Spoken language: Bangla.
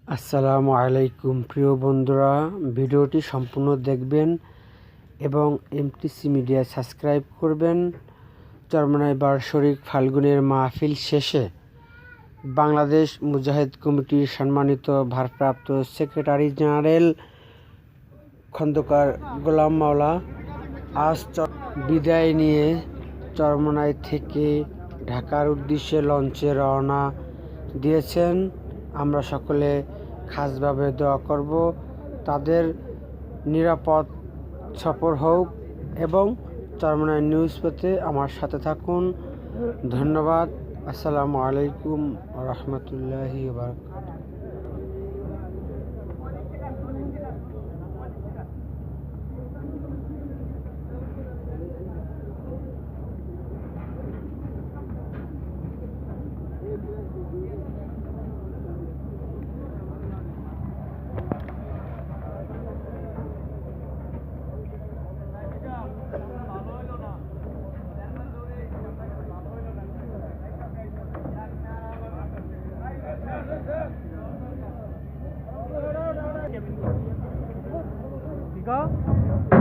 আসসালামু আলাইকুম প্রিয় বন্ধুরা, ভিডিওটি সম্পূর্ণ দেখবেন এবং এমটিসি মিডিয়া সাবস্ক্রাইব করবেন। চরমনাই বার্ষিক ফাল্গুনের মাহফিল শেষে বাংলাদেশ মুজাহিদ কমিটির সম্মানিত ভারপ্রাপ্ত সেক্রেটারি জেনারেল খন্দকার গোলাম মাওলা আজ বিদায় নিয়ে চরমনাই থেকে ঢাকার উদ্দেশ্যে লঞ্চে রওনা দিয়েছেন। আমরা সকলে খাসভাবে দোয়া করব তাদের নিরাপদ সফর হোক এবং চরমনাই নিউজ পেতে আমার সাথে থাকুন। ধন্যবাদ। আসসালামু আলাইকুম রহমতুল্লাহি ওয়া বারাকাতুহু। Tiga.